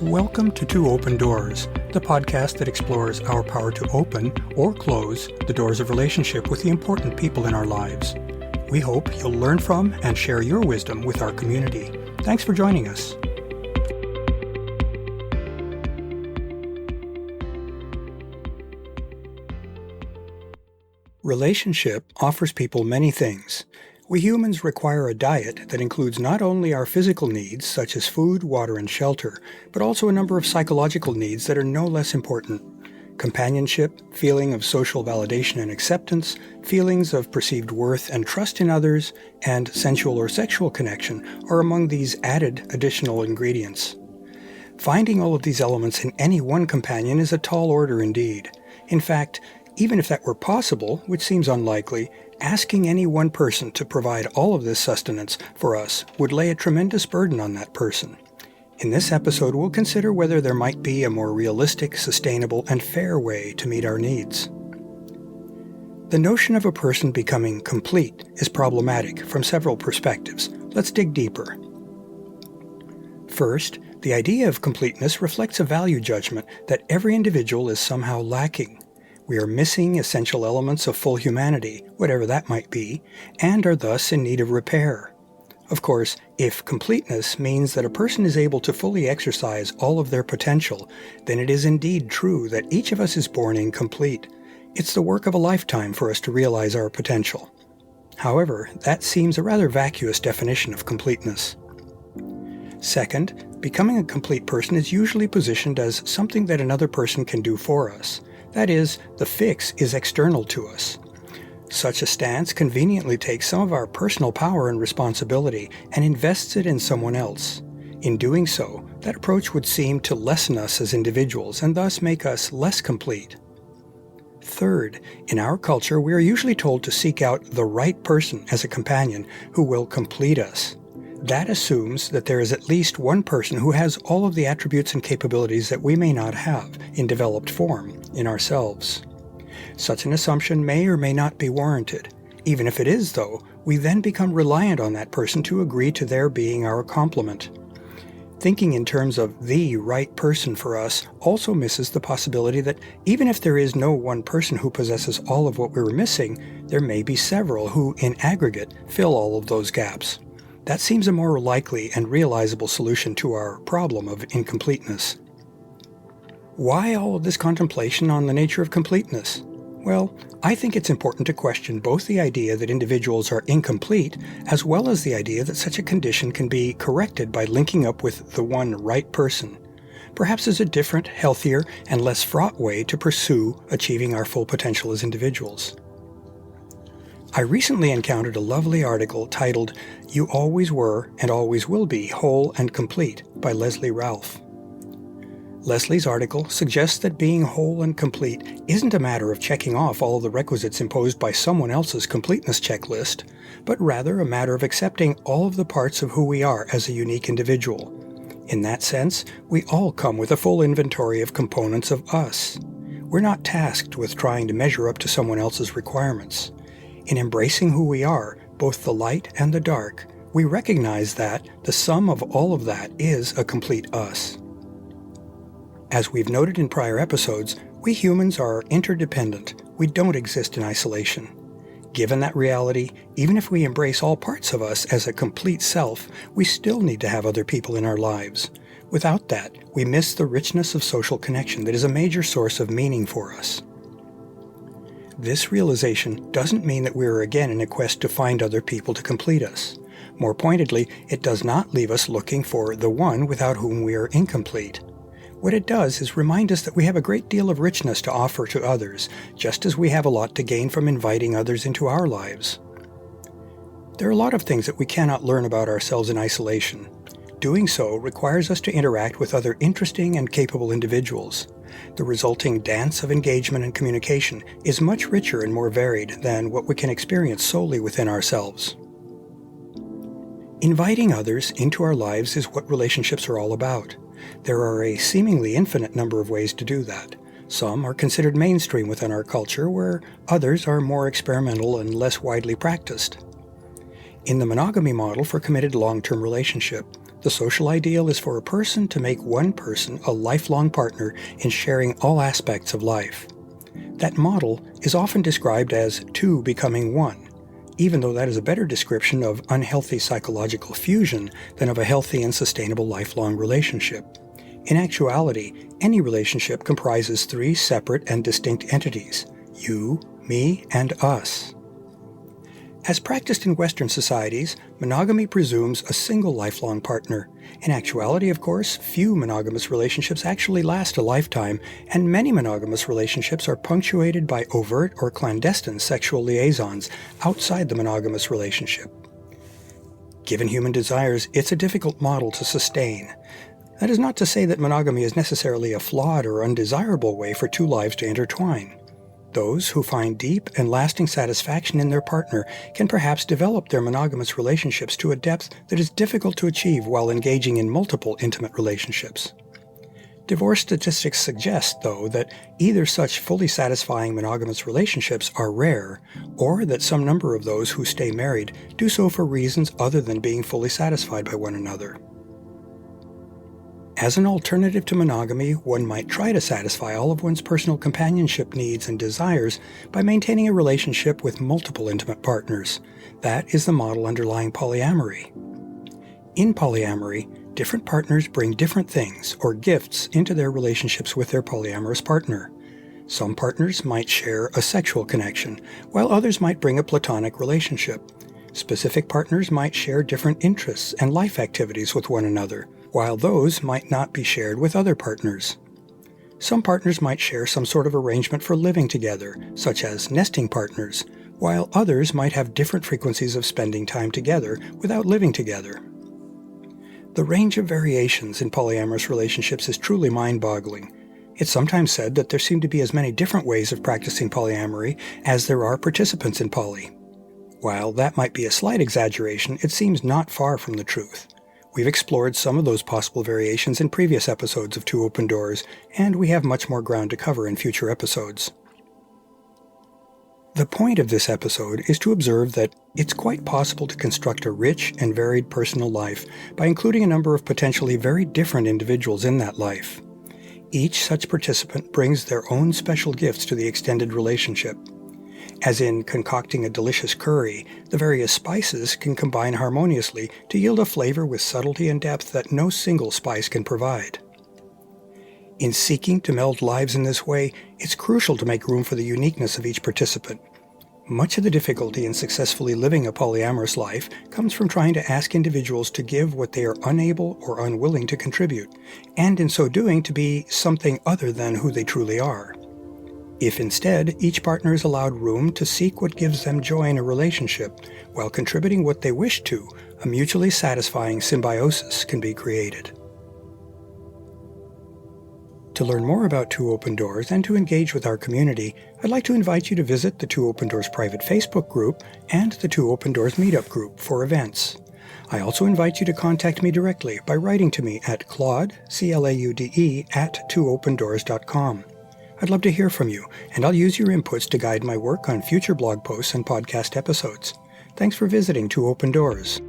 Welcome to Two Open Doors, the podcast that explores our power to open or close the doors of relationship with the important people in our lives. We hope you'll learn from and share your wisdom with our community. Thanks for joining us. Relationship offers people many things. We humans require a diet that includes not only our physical needs, such as food, water, and shelter, but also a number of psychological needs that are no less important. Companionship, feeling of social validation and acceptance, feelings of perceived worth and trust in others, and sensual or sexual connection are among these added additional ingredients. Finding all of these elements in any one companion is a tall order indeed. In fact, even if that were possible, which seems unlikely, asking any one person to provide all of this sustenance for us would lay a tremendous burden on that person. In this episode, we'll consider whether there might be a more realistic, sustainable, and fair way to meet our needs. The notion of a person becoming complete is problematic from several perspectives. Let's dig deeper. First, the idea of completeness reflects a value judgment that every individual is somehow lacking. We are missing essential elements of full humanity, whatever that might be, and are thus in need of repair. Of course, if completeness means that a person is able to fully exercise all of their potential, then it is indeed true that each of us is born incomplete. It's the work of a lifetime for us to realize our potential. However, that seems a rather vacuous definition of completeness. Second, becoming a complete person is usually positioned as something that another person can do for us. That is, the fix is external to us. Such a stance conveniently takes some of our personal power and responsibility and invests it in someone else. In doing so, that approach would seem to lessen us as individuals and thus make us less complete. Third, in our culture, we are usually told to seek out the right person as a companion who will complete us. That assumes that there is at least one person who has all of the attributes and capabilities that we may not have in developed form in ourselves. Such an assumption may or may not be warranted. Even if it is, though, we then become reliant on that person to agree to their being our complement. Thinking in terms of the right person for us also misses the possibility that even if there is no one person who possesses all of what we were missing, there may be several who, in aggregate, fill all of those gaps. That seems a more likely and realizable solution to our problem of incompleteness. Why all of this contemplation on the nature of completeness? Well, I think it's important to question both the idea that individuals are incomplete as well as the idea that such a condition can be corrected by linking up with the one right person. Perhaps there's a different, healthier, and less fraught way to pursue achieving our full potential as individuals. I recently encountered a lovely article titled, "You Always Were and Always Will Be Whole and Complete" by Leslie Ralph. Leslie's article suggests that being whole and complete isn't a matter of checking off all of the requisites imposed by someone else's completeness checklist, but rather a matter of accepting all of the parts of who we are as a unique individual. In that sense, we all come with a full inventory of components of us. We're not tasked with trying to measure up to someone else's requirements. In embracing who we are, both the light and the dark, we recognize that the sum of all of that is a complete us. As we've noted in prior episodes, we humans are interdependent. We don't exist in isolation. Given that reality, even if we embrace all parts of us as a complete self, we still need to have other people in our lives. Without that, we miss the richness of social connection that is a major source of meaning for us. This realization doesn't mean that we are again in a quest to find other people to complete us. More pointedly, it does not leave us looking for the one without whom we are incomplete. What it does is remind us that we have a great deal of richness to offer to others, just as we have a lot to gain from inviting others into our lives. There are a lot of things that we cannot learn about ourselves in isolation. Doing so requires us to interact with other interesting and capable individuals. The resulting dance of engagement and communication is much richer and more varied than what we can experience solely within ourselves. Inviting others into our lives is what relationships are all about. There are a seemingly infinite number of ways to do that. Some are considered mainstream within our culture, where others are more experimental and less widely practiced. In the monogamy model for committed long-term relationship, the social ideal is for a person to make one person a lifelong partner in sharing all aspects of life. That model is often described as two becoming one, even though that is a better description of unhealthy psychological fusion than of a healthy and sustainable lifelong relationship. In actuality, any relationship comprises three separate and distinct entities: you, me, and us. As practiced in Western societies, monogamy presumes a single lifelong partner. In actuality, of course, few monogamous relationships actually last a lifetime, and many monogamous relationships are punctuated by overt or clandestine sexual liaisons outside the monogamous relationship. Given human desires, it's a difficult model to sustain. That is not to say that monogamy is necessarily a flawed or undesirable way for two lives to intertwine. Those who find deep and lasting satisfaction in their partner can perhaps develop their monogamous relationships to a depth that is difficult to achieve while engaging in multiple intimate relationships. Divorce statistics suggest, though, that either such fully satisfying monogamous relationships are rare, or that some number of those who stay married do so for reasons other than being fully satisfied by one another. As an alternative to monogamy, one might try to satisfy all of one's personal companionship needs and desires by maintaining a relationship with multiple intimate partners. That is the model underlying polyamory. In polyamory, different partners bring different things or gifts into their relationships with their polyamorous partner. Some partners might share a sexual connection, while others might bring a platonic relationship. Specific partners might share different interests and life activities with one another, while those might not be shared with other partners. Some partners might share some sort of arrangement for living together, such as nesting partners, while others might have different frequencies of spending time together without living together. The range of variations in polyamorous relationships is truly mind-boggling. It's sometimes said that there seem to be as many different ways of practicing polyamory as there are participants in poly. While that might be a slight exaggeration, it seems not far from the truth. We've explored some of those possible variations in previous episodes of Two Open Doors, and we have much more ground to cover in future episodes. The point of this episode is to observe that it's quite possible to construct a rich and varied personal life by including a number of potentially very different individuals in that life. Each such participant brings their own special gifts to the extended relationship. As in concocting a delicious curry, the various spices can combine harmoniously to yield a flavor with subtlety and depth that no single spice can provide. In seeking to meld lives in this way, it's crucial to make room for the uniqueness of each participant. Much of the difficulty in successfully living a polyamorous life comes from trying to ask individuals to give what they are unable or unwilling to contribute, and in so doing to be something other than who they truly are. If instead, each partner is allowed room to seek what gives them joy in a relationship, while contributing what they wish to, a mutually satisfying symbiosis can be created. To learn more about Two Open Doors and to engage with our community, I'd like to invite you to visit the Two Open Doors private Facebook group and the Two Open Doors meetup group for events. I also invite you to contact me directly by writing to me at Claude, C-L-A-U-D-E, @twoopendoors.com. I'd love to hear from you, and I'll use your inputs to guide my work on future blog posts and podcast episodes. Thanks for visiting Two Open Doors.